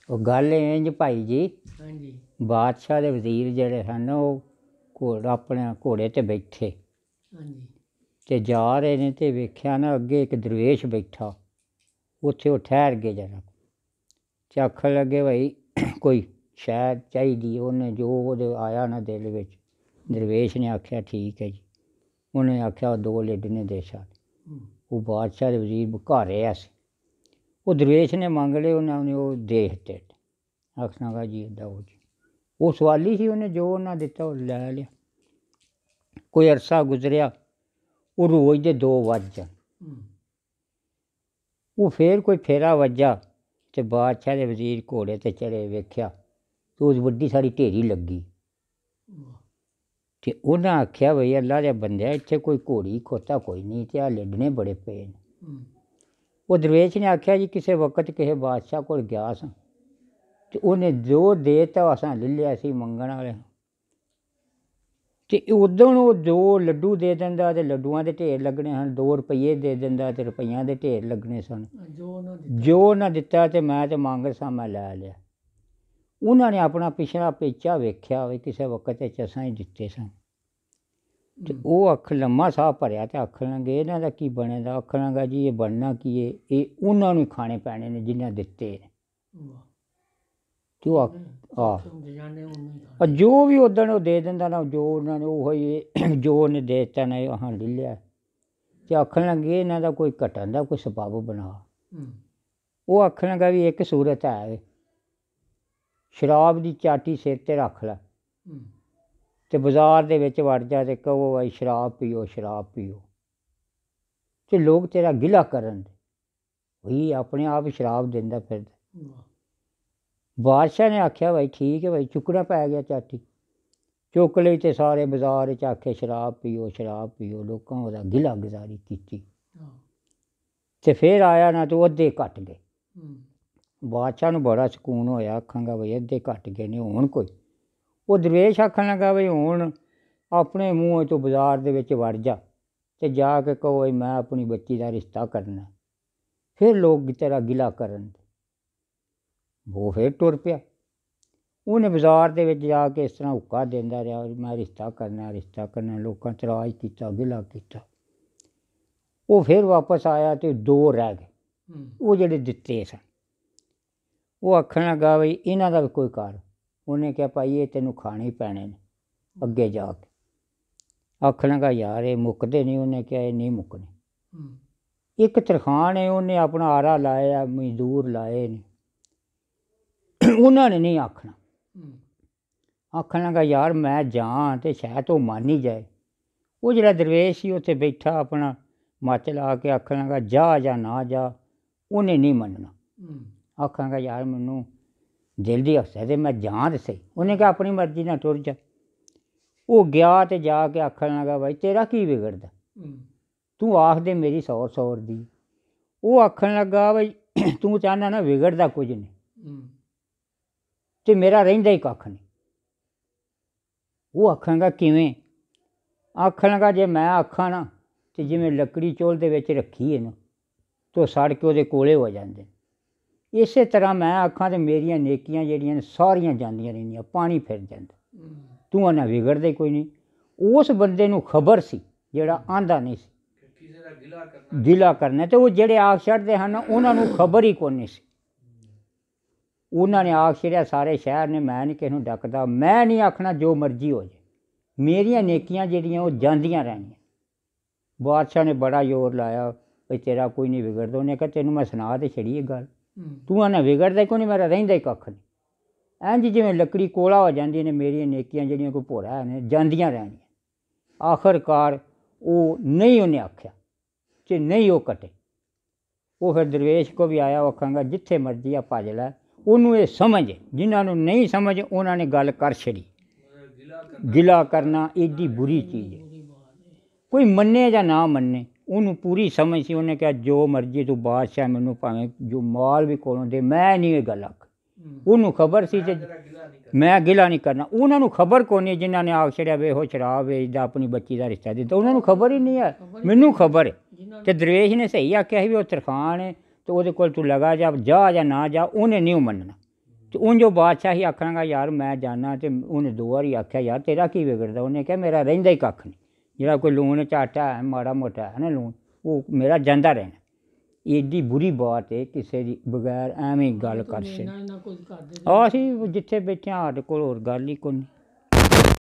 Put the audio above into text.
ਉਹ ਗੱਲ ਇੰਜ ਭਾਈ ਜੀ, ਹਾਂਜੀ ਬਾਦਸ਼ਾਹ ਦੇ ਵਜ਼ੀਰ ਜਿਹੜੇ ਸਨ ਉਹ ਆਪਣੇ ਘੋੜੇ 'ਤੇ ਬੈਠੇ ਹਾਂਜੀ ਅਤੇ ਜਾ ਰਹੇ ਨੇ ਅਤੇ ਵੇਖਿਆ ਨਾ ਅੱਗੇ ਇੱਕ ਦਰਵੇਸ਼ ਬੈਠਾ। ਉੱਥੇ ਉਹ ਠਹਿਰ ਗਏ ਜਰਾ ਅਤੇ ਆਖਣ ਲੱਗੇ ਭਾਈ ਕੋਈ ਸ਼ਾਇਦ ਚਾਹੀਦੀ। ਉਹਨੇ ਜੋ ਉਹਦੇ ਆਇਆ ਨਾ ਦਿਲ ਵਿੱਚ, ਦਰਵੇਸ਼ ਨੇ ਆਖਿਆ ਠੀਕ ਹੈ ਜੀ। ਉਹਨੇ ਆਖਿਆ 2 ਲੇਡਨੇ ਦੇ ਛੱਡ। ਉਹ ਬਾਦਸ਼ਾਹ ਦੇ ਵਜ਼ੀਰ ਘਰ ਰਿਹਾ ਸੀ। ਉਹ ਦਰਵੇਸ਼ ਨੇ ਮੰਗ ਲਏ, ਉਹਨਾਂ ਨੇ ਉਹ ਦੇ ਦਿੱਤੇ। ਆਖਣਾ ਜੀ ਇੱਦਾਂ ਹੋ ਜੀ। ਉਹ ਸਵਾਲੀ ਸੀ, ਉਹਨੇ ਜੋ ਉਹਨਾਂ ਦਿੱਤਾ ਉਹ ਲੈ ਲਿਆ। ਕੋਈ ਅਰਸਾ ਗੁਜ਼ਰਿਆ, ਉਹ ਰੋਜ਼ ਦੇ 2 ਵੱਜ ਜਾਣ। ਉਹ ਫੇਰ ਕੋਈ ਫੇਰਾ ਵੱਜਾ ਅਤੇ ਬਾਦਸ਼ਾਹ ਦੇ ਵਜ਼ੀਰ ਘੋੜੇ 'ਤੇ ਚੜ੍ਹੇ, ਵੇਖਿਆ ਅਤੇ ਉਹ ਵੱਡੀ ਸਾਰੀ ਢੇਰੀ ਲੱਗੀ। ਅਤੇ ਉਹਨਾਂ ਆਖਿਆ ਬਈ ਅੱਲਾ ਦੇ ਬੰਦਿਆ, ਇੱਥੇ ਕੋਈ ਘੋੜੀ ਖੋਤਾ ਕੋਈ ਨਹੀਂ ਅਤੇ ਆਹ ਲੇਡਣੇ ਬੜੇ ਪਏ ਨੇ। ਉਹ ਦਰਵੇਸ਼ ਨੇ ਆਖਿਆ ਜੀ ਕਿਸੇ ਵਕਤ ਕਿਸੇ ਬਾਦਸ਼ਾਹ ਕੋਲ ਗਿਆ ਸਾਂ ਅਤੇ ਉਹਨੇ ਜੋ ਦੇ ਤਾ ਅਸਾਂ ਲੈ ਲਿਆ ਸੀ ਮੰਗਣ ਵਾਲੇ। ਅਤੇ ਉਦੋਂ ਉਹ 2 ਲੱਡੂ ਦੇ ਦਿੰਦਾ ਅਤੇ ਲੱਡੂਆਂ ਦੇ ਢੇਰ ਲੱਗਣੇ ਹਨ, 2 ਰੁਪਈਏ ਦੇ ਦਿੰਦਾ ਅਤੇ ਰੁਪਈਆਂ ਦੇ ਢੇਰ ਲੱਗਣੇ ਸਨ। ਜੋ ਉਹਨਾਂ ਦਿੱਤਾ ਅਤੇ ਮੈਂ ਤਾਂ ਮੰਗ ਸਾਂ, ਮੈਂ ਲੈ ਲਿਆ। ਉਹਨਾਂ ਨੇ ਆਪਣਾ ਪਿਛਲਾ ਪੇਚਾ ਵੇਖਿਆ ਵੀ ਕਿਸੇ ਵਕਤ ਵਿੱਚ ਅਸਾਂ ਹੀ ਦਿੱਤੇ ਸਨ। ਅਤੇ ਉਹ ਲੰਮਾ ਸਾਹ ਭਰਿਆ ਅਤੇ ਆਖਣ ਲੱਗੇ ਇਹਨਾਂ ਦਾ ਕੀ ਬਣੇਗਾ। ਆਖਣ ਲੱਗਾ ਜੀ ਇਹ ਬਣਨਾ ਕੀ ਹੈ, ਇਹ ਉਹਨਾਂ ਨੂੰ ਖਾਣੇ ਪੈਣੇ ਨੇ ਜਿਨ੍ਹਾਂ ਦਿੱਤੇ ਨੇ। ਅਤੇ ਉਹ ਜੋ ਵੀ ਉੱਦਣ ਉਹ ਦੇ ਦਿੰਦਾ ਨਾ, ਜੋ ਉਹਨਾਂ ਨੇ ਉਹ ਜੋ ਉਹਨੇ ਦੇ ਦਿੱਤਾ ਨਾ ਹਾਂ ਲੈ ਲਿਆ। ਅਤੇ ਆਖਣ ਲੱਗੇ ਇਹਨਾਂ ਦਾ ਕੋਈ ਘਟਣ ਦਾ ਕੋਈ ਸਬੱਬ ਬਣਾ। ਉਹ ਆਖਣ ਲੱਗਾ ਵੀ ਇੱਕ ਸੂਰਤ ਹੈ, ਸ਼ਰਾਬ ਦੀ ਚਾਟੀ ਸਿਰ 'ਤੇ ਰੱਖ ਲੈ ਅਤੇ ਬਾਜ਼ਾਰ ਦੇ ਵਿੱਚ ਵੜ ਜਾ ਅਤੇ ਕਹੋ ਭਾਈ ਸ਼ਰਾਬ ਪੀਓ ਸ਼ਰਾਬ ਪੀਓ, ਅਤੇ ਲੋਕ ਤੇਰਾ ਗਿਲਾ ਕਰਨ। ਉਹੀ ਆਪਣੇ ਆਪ ਸ਼ਰਾਬ ਦਿੰਦਾ ਫਿਰਦਾ। ਬਾਦਸ਼ਾਹ ਨੇ ਆਖਿਆ ਭਾਈ ਠੀਕ ਹੈ ਭਾਈ, ਚੁੱਕਣਾ ਪੈ ਗਿਆ ਚਾਟੀ। ਚੁੱਕ ਲਈ ਅਤੇ ਸਾਰੇ ਬਾਜ਼ਾਰ 'ਚ ਆਖੇ ਸ਼ਰਾਬ ਪੀਓ ਸ਼ਰਾਬ ਪੀਓ। ਲੋਕਾਂ ਉਹਦਾ ਗਿਲਾ ਗੁਜ਼ਾਰੀ ਕੀਤੀ ਅਤੇ ਫਿਰ ਆਇਆ ਨਾ ਤਾਂ ਅੱਧੇ ਘੱਟ ਗਏ। ਬਾਦਸ਼ਾਹ ਨੂੰ ਬੜਾ ਸਕੂਨ ਹੋਇਆ, ਆਖਾਂਗਾ ਬਈ ਅੱਧੇ ਘੱਟ ਗਏ ਨੇ ਹੁਣ ਕੋਈ। ਉਹ ਦਰਵੇਸ਼ ਆਖਣ ਲੱਗਾ ਬਈ ਹੁਣ ਆਪਣੇ ਮੂੰਹ ਤੋਂ ਬਾਜ਼ਾਰ ਦੇ ਵਿੱਚ ਵੜ ਜਾ ਅਤੇ ਜਾ ਕੇ ਕਹੋ ਬਈ ਮੈਂ ਆਪਣੀ ਬੱਚੀ ਦਾ ਰਿਸ਼ਤਾ ਕਰਨਾ। ਫਿਰ ਲੋਕ ਤੇਰਾ ਗਿਲਾ ਕਰਨ। ਉਹ ਫਿਰ ਟੁਰ ਪਿਆ। ਉਹਨੇ ਬਾਜ਼ਾਰ ਦੇ ਵਿੱਚ ਜਾ ਕੇ ਇਸ ਤਰ੍ਹਾਂ ਹੁੱਕਾ ਦਿੰਦਾ ਰਿਹਾ ਮੈਂ ਰਿਸ਼ਤਾ ਕਰਨਾ ਰਿਸ਼ਤਾ ਕਰਨਾ। ਲੋਕਾਂ ਇਤਰਾਜ਼ ਕੀਤਾ, ਗਿਲਾ ਕੀਤਾ। ਉਹ ਫਿਰ ਵਾਪਸ ਆਇਆ ਅਤੇ 2 ਰਹਿ ਗਏ, ਉਹ ਜਿਹੜੇ ਦਿੱਤੇ ਸਨ। ਉਹ ਆਖਣ ਲੱਗਾ ਬਈ ਇਹਨਾਂ ਦਾ ਵੀ ਕੋਈ ਕਰ। ਉਹਨੇ ਕਿਹਾ ਭਾਈ ਇਹ ਤੈਨੂੰ ਖਾਣੇ ਹੀ ਪੈਣੇ ਨੇ ਅੱਗੇ ਜਾ ਕੇ। ਆਖਣ ਲੱਗਾ ਯਾਰ ਇਹ ਮੁੱਕਦੇ ਨਹੀਂ। ਉਹਨੇ ਕਿਹਾ ਇਹ ਨਹੀਂ ਮੁੱਕਣੇ। ਇੱਕ ਤਰਖਾਣ ਹੈ, ਉਹਨੇ ਆਪਣਾ ਆਰਾ ਲਾਇਆ, ਮਜ਼ਦੂਰ ਲਾਏ ਨੇ, ਉਹਨਾਂ ਨੇ ਨਹੀਂ ਆਖਣਾ। ਆਖਣ ਲੱਗਾ ਯਾਰ ਮੈਂ ਜਾਂ ਅਤੇ ਸ਼ਾਇਦ ਉਹ ਮੰਨ ਹੀ ਜਾਏ। ਉਹ ਜਿਹੜਾ ਦਰਵੇਸ਼ ਸੀ ਉੱਥੇ ਬੈਠਾ ਆਪਣਾ ਮੱਚ ਲਾ ਕੇ ਆਖਣ ਲੱਗਾ ਜਾ ਜਾਂ ਨਾ ਜਾ। ਉਹਨੇ ਨਹੀਂ ਮੰਨਣਾ। ਆਖਾਂਗਾ ਯਾਰ ਮੈਨੂੰ ਦਿਲ ਦੀ ਹੱਸਾ ਅਤੇ ਮੈਂ ਜਾਂ ਤਾਂ ਸਹੀ। ਉਹਨੇ ਕਿਹਾ ਆਪਣੀ ਮਰਜ਼ੀ ਨਾਲ ਟੁਰ ਜਾ। ਉਹ ਗਿਆ ਅਤੇ ਜਾ ਕੇ ਆਖਣ ਲੱਗਾ ਬਾਈ ਤੇਰਾ ਕੀ ਵਿਗੜਦਾ, ਤੂੰ ਆਖ ਦੇ ਮੇਰੀ 100 ਦੀ। ਉਹ ਆਖਣ ਲੱਗਾ ਬਈ ਤੂੰ ਚਾਹੁੰਦਾ ਨਾ ਵਿਗੜਦਾ ਕੁਝ ਨਹੀਂ ਅਤੇ ਮੇਰਾ ਰਹਿੰਦਾ ਹੀ ਕੱਖ ਨਹੀਂ। ਉਹ ਆਖਾਂਗਾ ਕਿਵੇਂ। ਆਖਣ ਲੱਗਾ ਜੇ ਮੈਂ ਆਖਾਂ ਨਾ ਅਤੇ ਜਿਵੇਂ ਲੱਕੜੀ ਚੁੱਲ੍ਹ ਦੇ ਵਿੱਚ ਰੱਖੀ ਹੈ ਨਾ ਅਤੇ ਉਹ ਸੜ ਕੇ ਉਹਦੇ ਕੋਲੇ ਹੋ ਜਾਂਦੇ। ਇਸੇ ਤਰ੍ਹਾਂ ਮੈਂ ਆਖਾਂ ਅਤੇ ਮੇਰੀਆਂ ਨੇਕੀਆਂ ਜਿਹੜੀਆਂ ਨੇ ਸਾਰੀਆਂ ਜਾਂਦੀਆਂ ਰਹਿੰਦੀਆਂ, ਪਾਣੀ ਫਿਰ ਜਾਂਦਾ। ਤੂੰ ਆਨਾ ਵਿਗੜਦਾ ਹੀ ਕੋਈ ਨਹੀਂ। ਉਸ ਬੰਦੇ ਨੂੰ ਖਬਰ ਸੀ ਜਿਹੜਾ ਆਂਦਾ ਨਹੀਂ ਸੀ ਗਿਲਾ ਕਰਨਾ, ਅਤੇ ਉਹ ਜਿਹੜੇ ਆਖ ਛੱਡਦੇ ਹਨ ਉਹਨਾਂ ਨੂੰ ਖਬਰ ਹੀ ਕੋਈ ਨਹੀਂ ਸੀ। ਉਹਨਾਂ ਨੇ ਆਖ ਛੱਡਿਆ ਸਾਰੇ ਸ਼ਹਿਰ ਨੇ ਮੈਂ ਨਹੀਂ ਕਿਸੇ ਨੂੰ ਡੱਕਦਾ, ਮੈਂ ਨਹੀਂ ਆਖਣਾ ਜੋ ਮਰਜ਼ੀ ਹੋ ਜਾਏ, ਮੇਰੀਆਂ ਨੇਕੀਆਂ ਜਿਹੜੀਆਂ ਉਹ ਜਾਂਦੀਆਂ ਰਹਿਣੀਆਂ। ਬਾਦਸ਼ਾਹ ਨੇ ਬੜਾ ਜ਼ੋਰ ਲਾਇਆ ਵੀ ਤੇਰਾ ਕੋਈ ਨਹੀਂ ਵਿਗੜਦਾ। ਉਹਨੇ ਕਿਹਾ ਤੈਨੂੰ ਮੈਂ ਸੁਣਾ ਤੇ ਛੜੀ ਇਹ ਗੱਲ, ਤੂੰ ਆਨਾ ਵਿਗੜਦਾ ਕੋਈ ਨਹੀਂ, ਮੇਰਾ ਰਹਿੰਦਾ ਹੀ ਕੱਖ ਨਹੀਂ। ਇੰਝ ਜਿਵੇਂ ਲੱਕੜੀ ਕੋਲਾ ਹੋ ਜਾਂਦੀਆਂ ਨੇ ਮੇਰੀਆਂ ਨੇਕੀਆਂ ਜਿਹੜੀਆਂ ਕੋਈ ਭੋਰਾ ਨੇ ਜਾਂਦੀਆਂ ਰਹਿਣੀਆਂ। ਆਖਰਕਾਰ ਉਹ ਨਹੀਂ ਉਹਨੇ ਆਖਿਆ ਅਤੇ ਨਹੀਂ ਉਹ ਕੱਟੇ। ਉਹ ਫਿਰ ਦਰਵੇਸ਼ ਕੋ ਵੀ ਆਇਆ। ਉਹ ਆਖਾਂਗਾ ਜਿੱਥੇ ਮਰਜ਼ੀ ਆ ਭੱਜ ਲੈ। ਉਹਨੂੰ ਇਹ ਸਮਝ, ਜਿਨ੍ਹਾਂ ਨੂੰ ਨਹੀਂ ਸਮਝ ਉਹਨਾਂ ਨੇ ਗੱਲ ਕਰ ਛੜੀ। ਗਿਲਾ ਕਰਨਾ ਏਡੀ ਬੁਰੀ ਚੀਜ਼ ਹੈ। ਕੋਈ ਮੰਨੇ ਜਾਂ ਨਾ ਮੰਨੇ, ਉਹਨੂੰ ਪੂਰੀ ਸਮਝ ਸੀ। ਉਹਨੇ ਕਿਹਾ ਜੋ ਮਰਜ਼ੀ ਤੂੰ ਬਾਦਸ਼ਾਹ ਮੈਨੂੰ ਭਾਵੇਂ ਜੋ ਮਾਲ ਵੀ ਕੋਲੋਂ ਦੇ, ਮੈਂ ਨਹੀਂ ਇਹ ਗੱਲ ਆਖ। ਉਹਨੂੰ ਖਬਰ ਸੀ ਅਤੇ ਮੈਂ ਗਿਲਾ ਨਹੀਂ ਕਰਨਾ। ਉਹਨਾਂ ਨੂੰ ਖਬਰ ਕੋਈ ਨਹੀਂ ਜਿਨ੍ਹਾਂ ਨੇ ਆਖ ਛੜਿਆ ਵੇ ਉਹ ਸ਼ਰਾਬ ਵੇਚਦਾ ਆਪਣੀ ਬੱਚੀ ਦਾ ਰਿਸ਼ਤਾ ਦਿੱਤਾ। ਉਹਨਾਂ ਨੂੰ ਖਬਰ ਹੀ ਨਹੀਂ ਹੈ, ਮੈਨੂੰ ਖਬਰ ਹੈ। ਅਤੇ ਦਰਵੇਸ਼ ਨੇ ਸਹੀ ਆਖਿਆ ਸੀ ਵੀ ਉਹ ਤਰਖਾਣ ਹੈ ਅਤੇ ਉਹਦੇ ਕੋਲ ਤੂੰ ਲਗਾ ਜਾ ਜਾਂ ਨਾ ਜਾ। ਉਹਨੇ ਨਹੀਂ ਮੰਨਣਾ। ਤੇ ਉਂਝ ਉਹ ਬਾਦਸ਼ਾਹ ਹੀ ਆਖਣਾਗਾ ਯਾਰ ਮੈਂ ਜਾਣਾ, ਤੇ ਉਹਨੇ 2 ਵਾਰੀ ਆਖਿਆ ਯਾਰ ਤੇਰਾ ਕੀ ਵਿਗੜਦਾ? ਉਹਨੇ ਕਿਹਾ ਮੇਰਾ ਰਹਿੰਦਾ ਹੀ ਕੱਖ ਨਹੀਂ, ਜਿਹੜਾ ਕੋਈ ਲੂਣ ਝਾਟਾ ਹੈ ਮਾੜਾ ਮੋਟਾ ਹੈ ਨਾ ਲੂਣ, ਉਹ ਮੇਰਾ ਜਾਂਦਾ ਰਹਿਣਾ। ਏਡੀ ਬੁਰੀ ਬਾਤ ਹੈ ਕਿਸੇ ਦੀ ਬਗੈਰ ਐਵੇਂ ਗੱਲ ਕਰ ਸੇ। ਅਸੀਂ ਜਿੱਥੇ ਬੈਠੇ ਹਾਂ ਸਾਡੇ ਕੋਲ ਹੋਰ ਗੱਲ ਹੀ ਕੋਈ ਨਹੀਂ।